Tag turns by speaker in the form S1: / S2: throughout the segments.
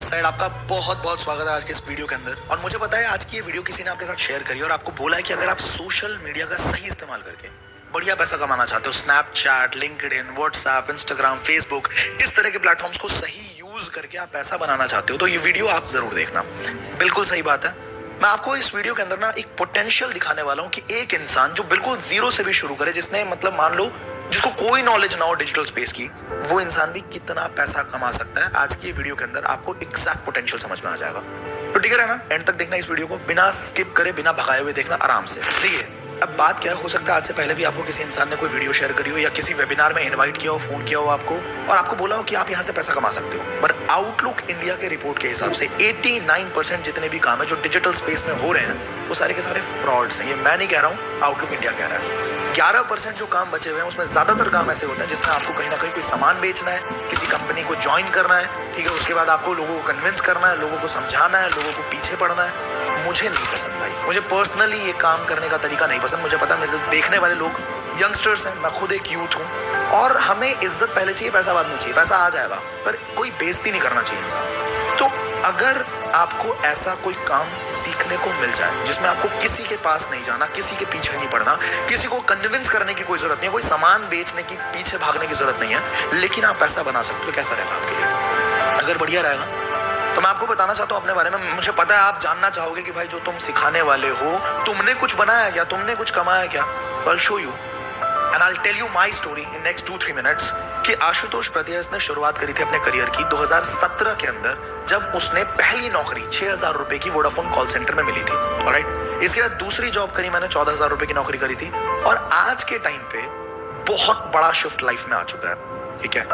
S1: Side आपका बहुत बहुत स्वागत है आज के इस वीडियो के अंदर। और मुझे पता है आज की ये वीडियो किसी ने आपके साथ शेयर करी और आपको बोला है कि अगर आप सोशल मीडिया का सही इस्तेमाल करके बढ़िया पैसा कमाना चाहते हो, Snapchat, LinkedIn, WhatsApp, Instagram, Facebook, इस तरह के प्लेटफॉर्म्स को सही यूज करके आप पैसा बनाना चाहते हो तो ये वीडियो आप जरूर देखना। बिल्कुल सही बात है। मैं आपको इस वीडियो के अंदर ना एक पोटेंशियल दिखाने वाला हूँ कि एक इंसान जो बिल्कुल जीरो से भी शुरू करे, जिसने मतलब मान लो जिसको कोई नॉलेज ना हो डिजिटल स्पेस की, वो इंसान भी कितना पैसा कमा सकता है। आज की वीडियो के अंदर आपको एग्जैक्ट पोटेंशियल समझ में आ जाएगा। तो ठीक है ना, एंड तक देखना इस वीडियो को, बिना स्किप करे, बिना भगाए हुए देखना आराम से। ठीक है, अब बात क्या हो सकता है आज से पहले भी आपको किसी इंसान ने कोई वीडियो शेयर करी हो या किसी वेबिनार में इनवाइट किया हो, फोन किया हो आपको और आपको बोला हो कि आप यहाँ से पैसा कमा सकते हो। पर आउटलुक इंडिया के रिपोर्ट के हिसाब से 89% जितने भी काम है जो डिजिटल स्पेस में हो रहे हैं वो सारे के सारे फ्रॉड्स हैं। ये मैं नहीं कह रहा हूँ, आउटलुक इंडिया कह रहा है। 11% जो काम बचे हुए हैं उसमें ज्यादातर काम ऐसे होते हैं जिसमें आपको कहीं ना कहीं कोई सामान बेचना है, किसी कंपनी को ज्वाइन करना है, ठीक है, उसके बाद आपको लोगों को कन्विंस करना है, लोगों को समझाना है, लोगों को पीछे पड़ना है। मुझे नहीं पसंद भाई, मुझे पर्सनली ये काम करने का तरीका नहीं पसंद। मुझे पता है मेरे देखने वाले लोग यंगस्टर्स हैं, मैं खुद एक यूथ हूँ और हमें इज्जत पहले चाहिए, पैसा बाद में चाहिए। पैसा आ जाएगा पर कोई बेइज्जती नहीं करना चाहिए इंसान। तो अगर आपको ऐसा कोई काम सीखने को मिल जाए जिसमें आपको किसी के पास नहीं जाना, किसी के पीछे नहीं पड़ना, किसी को कन्विंस करने की कोई जरूरत नहीं है, कोई सामान बेचने की पीछे भागने की जरूरत नहीं है, लेकिन आप पैसा बना सकते हो, तो कैसा रहेगा आपके लिए? अगर बढ़िया रहेगा तो मैं आपको बताना चाहता हूँ अपने बारे में। मुझे पता है आप जानना चाहोगे कि भाई जो तुम सिखाने वाले हो, तुमने कुछ बनाया क्या, तुमने कुछ कमाया क्या? I'll show you and I'll tell you my story in next 2-3 minutes कि आशुतोष प्रत्यस ने शुरुआत करी थी अपने करियर की 2017 के अंदर, जब उसने पहली नौकरी 6,000 रुपए की वोडाफोन कॉल सेंटर में मिली थी। ऑलराइट, इसके बाद दूसरी जॉब करी मैंने, 14,000 रुपए की नौकरी करी थी। और आज के टाइम पे बहुत बड़ा शिफ्ट लाइफ में आ चुका है। ठीक है,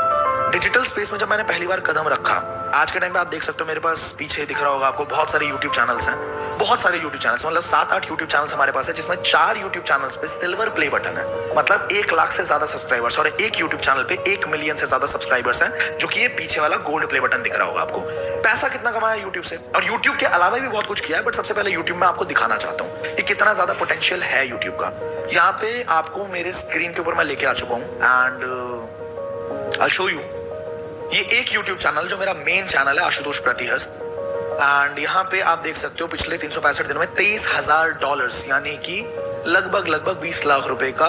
S1: डिजिटल स्पेस में जब मैंने पहली बार कदम रखा, आज के टाइम पे आप देख सकते हो मेरे पास पीछे दिख रहा होगा आपको बहुत सारे यूट्यूब चैनल्स हैं, बहुत सारे यूट्यूब चैनल्स, मतलब 7-8 यूट्यूब चैनल्स हमारे पास है, जिसमें 4 यूट्यूब चैनल्स पे सिल्वर प्ले बटन है, मतलब 1 लाख से ज्यादा सब्सक्राइबर्स, और एक यूट्यूब चैनल पे 1 मिलियन से ज्यादा सब्सक्राइबर्स हैं, जो कि ये पीछे वाला गोल्ड प्ले बटन दिख रहा होगा आपको। पैसा कितना कमाया यूट्यूब से, और यूट्यूब के अलावा भी बहुत कुछ किया है, बट सबसे पहले यूट्यूब में आपको दिखाना चाहता हूँ कि कितना ज्यादा पोटेंशियल है यूट्यूब का। यहाँ पे आपको मेरे स्क्रीन के ऊपर मैं लेके आ चुका हूँ एंड आई शो यू। ये एक YouTube चैनल जो मेरा मेन चैनल है, आशुतोष प्रतिहस्त, एंड यहाँ पे आप देख सकते हो पिछले 365 दिनों में $23,000 यानी कि लगभग 20 लाख रुपए का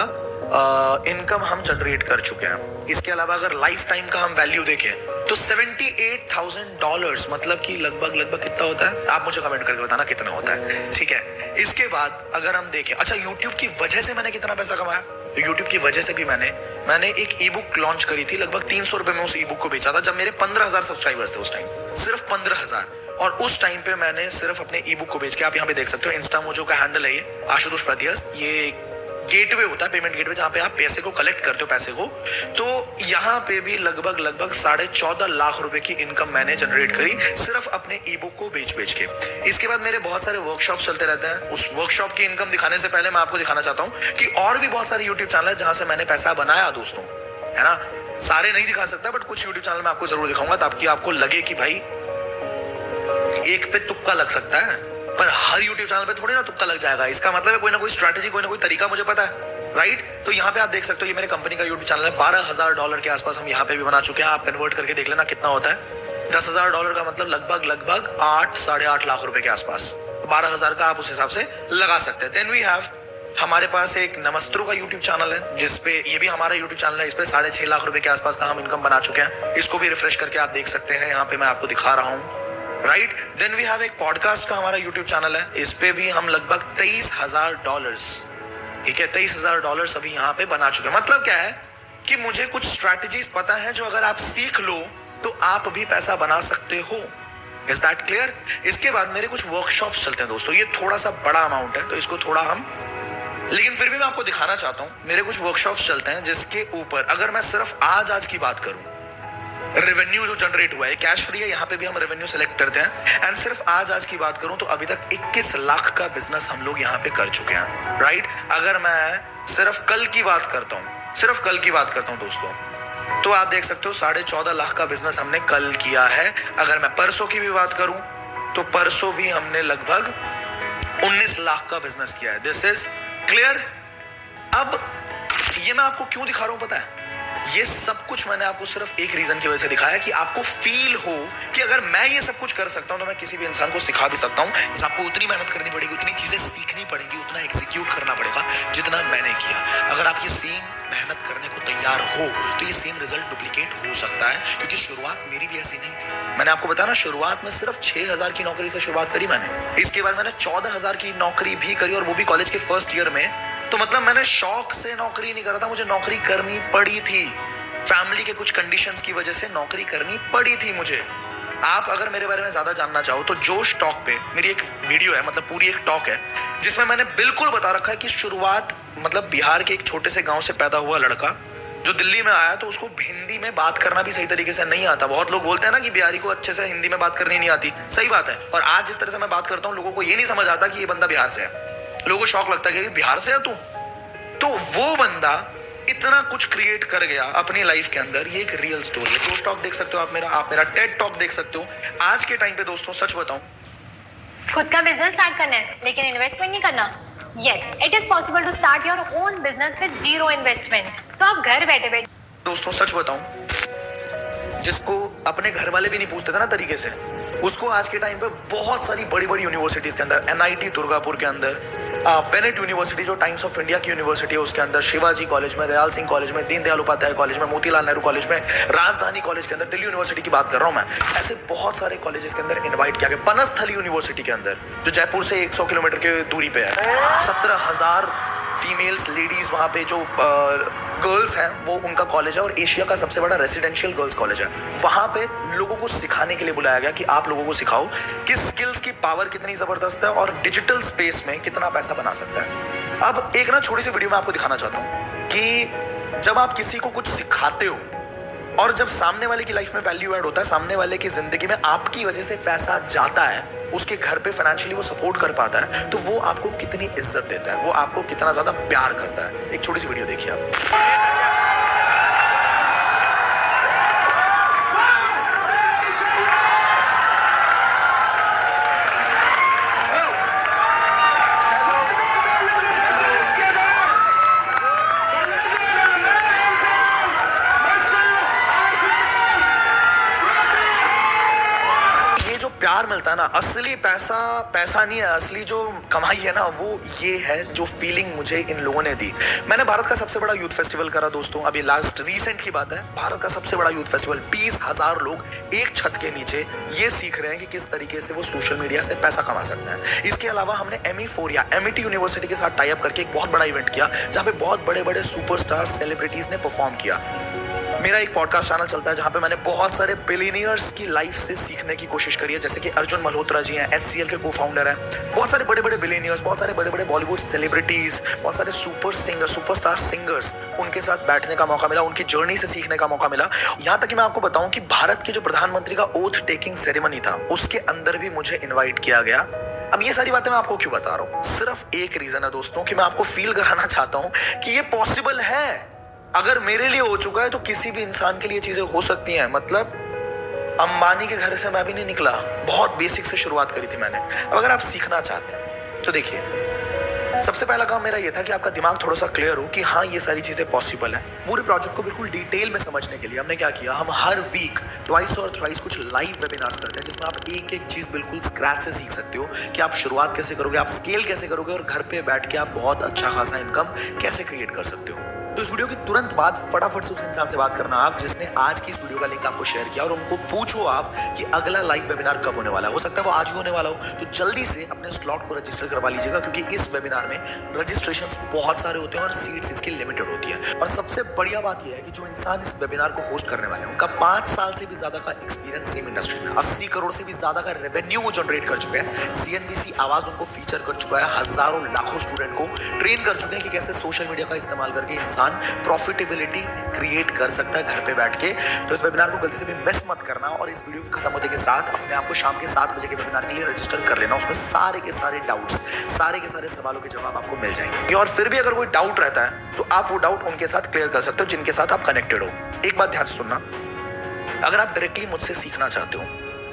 S1: इनकम हम जनरेट कर चुके हैं। इसके अलावा अगर लाइफ टाइम का हम वैल्यू देखें तो $78,000, मतलब कि लगभग कितना होता है, आप मुझे कमेंट करके बताना कितना होता है। ठीक है, इसके बाद अगर हम देखें, अच्छा यूट्यूब की वजह से मैंने कितना पैसा कमाया, तो यूट्यूब की वजह से भी मैंने एक ई बुक लॉन्च करी थी, लगभग 300 रुपए में उस ई बुक को बेचा था, जब मेरे 15,000 सब्सक्राइबर्स थे उस टाइम, सिर्फ 15,000। और उस टाइम पे मैंने सिर्फ अपने ई बुक को बेच के, आप यहाँ पे देख सकते हो इंस्टा मोजो का हैंडल है ये, आशुतोष प्रतिहस्त, ये गेटवे होता है, पेमेंट गेटवे, जहाँ पे आप पैसे को कलेक्ट करते हो, पैसे को। तो यहाँ पे भी लगभग 14.5 लाख रुपए की इनकम मैंने जनरेट करी सिर्फ अपने ई बुक को बेच के। इसके बाद मेरे बहुत सारे वर्कशॉप चलते रहते हैं। उस वर्कशॉप की इनकम दिखाने से पहले मैं आपको दिखाना चाहता हूँ कि और भी बहुत सारे यूट्यूब चैनल है जहां से मैंने पैसा बनाया दोस्तों, है ना। सारे नहीं दिखा सकता, बट कुछ यूट्यूब चैनल मैं आपको जरूर दिखाऊंगा ताकि आपको लगे कि भाई एक पे तुक्का लग सकता है, पर हर YouTube चैनल पे थोड़ी ना तुक्का लग जाएगा। इसका मतलब है कोई ना कोई स्ट्रैटेजी, कोई ना कोई तरीका मुझे पता है, राइट। तो यहाँ पे आप देख सकते हो ये मेरे कंपनी का YouTube चैनल है, $12,000 के आसपास हम यहाँ पे भी बना चुके हैं। आप कन्वर्ट करके देख लेना कितना होता है। $10,000 का मतलब लगभग 8-8.5 लाख रुपए के आसपास। 12,000 का आप उस हिसाब से लगा सकते हैं। देन वी हैव, हमारे पास एक नमस्त्रो का YouTube चैनल है, जिसपे ये भी हमारा YouTube चैनल है, इस पे 6.5 लाख रुपए के आसपास का हम इनकम बना चुके हैं। इसको भी रिफ्रेश करके आप देख सकते हैं, यहाँ पे मैं आपको दिखा रहा हूँ, राइट। देन वी हैव एक पॉडकास्ट का हमारा यूट्यूब चैनल है, इस पे भी हम लगभग $23,000, ठीक है, $23,000 अभी यहाँ पे बना चुके हैं। मतलब क्या है कि मुझे कुछ स्ट्रैटेजीज पता है जो अगर आप सीख लो तो आप भी पैसा बना सकते हो। Is that clear? इसके बाद मेरे कुछ वर्कशॉप्स चलते हैं दोस्तों, ये थोड़ा सा बड़ा अमाउंट है तो इसको थोड़ा हम, लेकिन फिर भी मैं आपको दिखाना चाहता हूं। मेरे कुछ वर्कशॉप्स चलते हैं जिसके ऊपर अगर मैं सिर्फ आज की बात करूं, रेवेन्यू जो जनरेट हुआ है, कैश फ्री है, यहाँ पे भी हम रेवेन्यू सेलेक्ट करते हैं, एंड सिर्फ आज की बात करूं तो अभी तक 21 लाख का बिजनेस हम लोग यहाँ पे कर चुके हैं, राइट। अगर मैं सिर्फ कल की बात करता हूं दोस्तों, तो आप देख सकते हो 14.5 लाख का बिजनेस हमने कल किया है। अगर मैं परसों की भी बात करूं तो परसों भी हमने लगभग 19 लाख का बिजनेस किया है। This is clear. अब ये मैं आपको क्यों दिखा रहा हूं पता है, ये सब कुछ मैंने आपको सिर्फ एक रीजन की वजह से दिखाया कि आपको फील हो कि अगर मैं ये सब कुछ कर सकता हूं तो मैं किसी भी इंसान को सिखा भी सकता हूं। बस आपको उतनी मेहनत करनी पड़ेगी, उतनी चीजें सीखनी पड़ेगी, उतना एग्जीक्यूट करना पड़ेगा जितना मैंने किया। अगर आप ये सेम मेहनत करने को तैयार हो तो ये सेम रिजल्ट डुप्लीकेट हो सकता है, क्योंकि शुरुआत मेरी भी ऐसी नहीं थी। मैंने आपको बताया ना, शुरुआत में सिर्फ 6,000 की नौकरी से शुरुआत करी मैंने। इसके बाद मैंने 14,000 की नौकरी भी करी, और वो भी कॉलेज के फर्स्ट ईयर में। तो मतलब मैंने शौक से नौकरी नहीं करा था, मुझे नौकरी करनी पड़ी थी। फैमिली के कुछ कंडीशंस की वजह से नौकरी करनी पड़ी थी मुझे। आप अगर मेरे बारे में ज्यादा जानना चाहो तो जोश टॉक पे मेरी एक वीडियो है, मतलब पूरी एक टॉक है, जिसमें मैंने बिल्कुल बता रखा है कि शुरुआत, मतलब बिहार के एक छोटे से गांव से पैदा हुआ लड़का जो दिल्ली में आया, तो उसको हिंदी में बात करना भी सही तरीके से नहीं आता। बहुत लोग बोलते हैं ना कि बिहारी को अच्छे से हिंदी में बात करनी नहीं आती, सही बात है। और आज जिस तरह से मैं बात करता हूँ, लोगों को ये नहीं समझ आता कि ये बंदा बिहार से है। लोगों को शौक लगता है कि बिहार से है तू। तो वो बंदा इतना कुछ क्रिएट कर गया अपनी लाइफ के अंदर। ये एक रियल स्टोरी है। जोश टॉक देख सकते हो आप मेरा टेड टॉक देख सकते हो। आज के टाइम पे दोस्तों सच बताऊं,
S2: खुद का बिजनेस स्टार्ट करना है लेकिन इन्वेस्टमेंट नहीं करना। Yes, it is possible to start your own business with zero investment. तो आप घर बैठे बैठे,
S1: दोस्तों सच बताऊं, जिसको अपने घर वाले भी नहीं पूछते थे ना तरीके से, उसको आज के टाइम पे बहुत सारी बड़ी बड़ी यूनिवर्सिटीज के अंदर, एनआईटी दुर्गापुर के अंदर, बेनेट यूनिवर्सिटी जो टाइम्स ऑफ इंडिया की यूनिवर्सिटी है उसके अंदर, शिवाजी कॉलेज में, दयाल सिंह कॉलेज में, दीनदयाल उपाध्याय कॉलेज में, मोतीलाल नेहरू कॉलेज में, राजधानी कॉलेज के अंदर, दिल्ली यूनिवर्सिटी की बात कर रहा हूं मैं, ऐसे बहुत सारे कॉलेजेस के अंदर इनवाइट किया गया। बनस्थली यूनिवर्सिटी के अंदर जो जयपुर से 100 किलोमीटर की दूरी पे है, 17,000 फीमेल्स लेडीज वहां पे जो गर्ल्स हैं, वो उनका कॉलेज है, और एशिया का सबसे बड़ा रेसिडेंशियल गर्ल्स कॉलेज है। वहां पे लोगों को सिखाने के लिए बुलाया गया कि आप लोगों को सिखाओ कि स्किल्स की पावर कितनी जबरदस्त है और डिजिटल स्पेस में कितना पैसा बना सकता है। अब एक ना छोटी सी वीडियो में आपको दिखाना चाहता हूं कि जब आप किसी को कुछ सिखाते हो और जब सामने वाले की लाइफ में वैल्यू ऐड होता है, सामने वाले की जिंदगी में आपकी वजह से पैसा जाता है, उसके घर पे फाइनेंशियली वो सपोर्ट कर पाता है, तो वो आपको कितनी इज्जत देता है, वो आपको कितना ज्यादा प्यार करता है। एक छोटी सी वीडियो देखिए आप। प्यार मिलता है ना, असली पैसा पैसा नहीं है, असली जो कमाई है ना वो ये है जो फीलिंग मुझे इन लोगों ने दी। मैंने भारत का सबसे बड़ा यूथ फेस्टिवल करा दोस्तों, अभी लास्ट रीसेंट की बात है, भारत का सबसे बड़ा यूथ फेस्टिवल, 20,000 लोग एक छत के नीचे ये सीख रहे हैं कि किस तरीके से वो सोशल मीडिया से पैसा कमा सकते हैं। इसके अलावा हमने MEFORIA MIT यूनिवर्सिटी के साथ टाई अप करके एक बहुत बड़ा इवेंट किया जहां पे बहुत बड़े बड़े सुपरस्टार सेलिब्रिटीज ने परफॉर्म किया। मेरा एक पॉडकास्ट चैनल चलता है जहां पे मैंने बहुत सारे बिलियनियर्स की लाइफ से सीखने की कोशिश करी है, जैसे कि अर्जुन मल्होत्रा जी हैं, HCL के को-फाउंडर हैं, बहुत सारे बड़े बड़े बिलियनियर्स, बहुत सारे बड़े बड़े बॉलीवुड सेलिब्रिटीज, बहुत सारे सुपरस्टार सिंगर्स, उनके साथ बैठने का मौका मिला, उनकी जर्नी से सीखने का मौका मिला। यहाँ तक कि मैं आपको बताऊं कि भारत के जो प्रधानमंत्री का ओथ टेकिंग सेरेमनी था उसके अंदर भी मुझे इन्वाइट किया गया। अब ये सारी बातें मैं आपको क्यों बता रहा हूँ, सिर्फ एक रीजन है दोस्तों कि मैं आपको फील कराना चाहता हूँ कि ये पॉसिबल है। अगर मेरे लिए हो चुका है तो किसी भी इंसान के लिए चीजें हो सकती हैं। मतलब अंबानी के घर से मैं भी नहीं निकला, बहुत बेसिक से शुरुआत करी थी मैंने। अब अगर आप सीखना चाहते हैं तो देखिए, सबसे पहला काम मेरा ये था कि आपका दिमाग थोड़ा सा क्लियर हो कि हाँ ये सारी चीजें पॉसिबल है। पूरे प्रोजेक्ट को बिल्कुल डिटेल में समझने के लिए हमने क्या किया, हम हर वीक ट्वाइस और थ्राइस कुछ लाइव वेबिनार्स करते हैं जिसमें आप एक एक चीज बिल्कुल स्क्रैच से सीख सकते हो कि आप शुरुआत कैसे करोगे, आप स्केल कैसे करोगे और घर पे बैठ के आप बहुत अच्छा खासा इनकम कैसे क्रिएट कर सकते हो। तो इस वीडियो के तुरंत बाद फटाफट से उस इंसान से बात करना आप जिसने आज की इस वीडियो का लिंक आपको शेयर किया, और उनको पूछो आप कि अगला लाइव वेबिनार कब होने वाला है। हो सकता है वो आज ही होने वाला हो, तो जल्दी से अपने स्लॉट को रजिस्टर करवा लीजिएगा, क्योंकि इस वेबिनार में रजिस्ट्रेशंस बहुत सारे होते हैं और सीट्स इसकी लिमिटेड होती है। और सबसे बढ़िया बात यह है कि जो इंसान इस वेबिनार को होस्ट करने वाले हैं उनका 5 साल से भी ज्यादा का एक्सपीरियंस सेम इंडस्ट्री में, 80 करोड़ से भी ज्यादा का रेवेन्यू वो जनरेट कर चुके हैं, CNBC आवाज उनको फीचर कर चुका है, हजारों लाखों स्टूडेंट को ट्रेन कर चुके हैं कि कैसे सोशल मीडिया का इस्तेमाल करके इंसान प्रॉफिटेबिलिटी क्रिएट कर सकता है घर पे बैठ के। तो इस वेबिनार को गलती से भी मिस मत करना, और इस वीडियो के खत्म होने के साथ अपने आप को शाम के 7 बजे के वेबिनार के लिए रजिस्टर कर लेना। उसमें सारे के सारे डाउट्स, सारे के सारे सवालों के जवाब आपको मिल जाएंगे। और फिर भी अगर कोई डाउट रहता है तो आप वो डाउट उनके साथ क्लियर कर सकते हो जिनके साथ आप कनेक्टेड हो। एक बात ध्यान से सुनना, अगर आप डायरेक्टली मुझसे सीखना चाहते हो,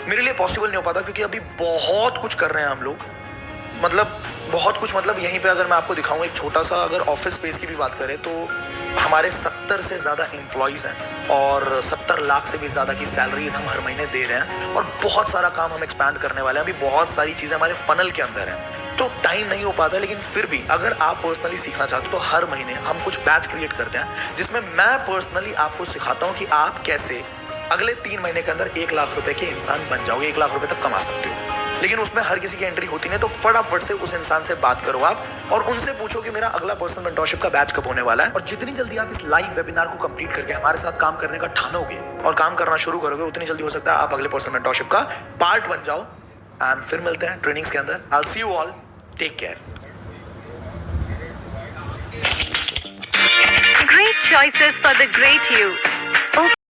S1: मेरे लिए पॉसिबल नहीं हो पाता क्योंकि अभी बहुत कुछ कर रहे हैं हम लोग। मतलब बहुत कुछ, मतलब यहीं पे अगर मैं आपको दिखाऊं एक छोटा सा, अगर ऑफिस स्पेस की भी बात करें तो हमारे 70 से ज़्यादा एम्प्लॉयज़ हैं और 70 लाख से भी ज़्यादा की सैलरीज हम हर महीने दे रहे हैं और बहुत सारा काम हम एक्सपैंड करने वाले हैं। अभी बहुत सारी चीज़ें हमारे फनल के अंदर हैं, तो टाइम नहीं हो पाता। लेकिन फिर भी अगर आप पर्सनली सीखना चाहते हो तो हर महीने हम कुछ बैच क्रिएट करते हैं जिसमें मैं पर्सनली आपको सिखाता हूँ कि आप कैसे अगले 3 महीने के अंदर 1 लाख रुपए के इंसान बन जाओगे, 1 लाख रुपए तक कमा सकते हो। लेकिन उसमें हर किसी की एंट्री होती नहीं, तो फटाफट से उस इंसान से बात करो आप और उनसे पूछो कि मेरा अगला पर्सनल मेंटरशिप का बैच कब होने वाला है। और जितनी जल्दी आप इस लाइव वेबिनार को कंप्लीट करके हमारे साथ काम करने का ठानोगे और काम करना शुरू करोगे, उतनी जल्दी हो सकता है आप अगले पर्सनल मेंटरशिप का पार्ट बन जाओ। एंड फिर मिलते हैं ट्रेनिंग्स के अंदर। I will see you all, take care.
S3: Great choices for the great you.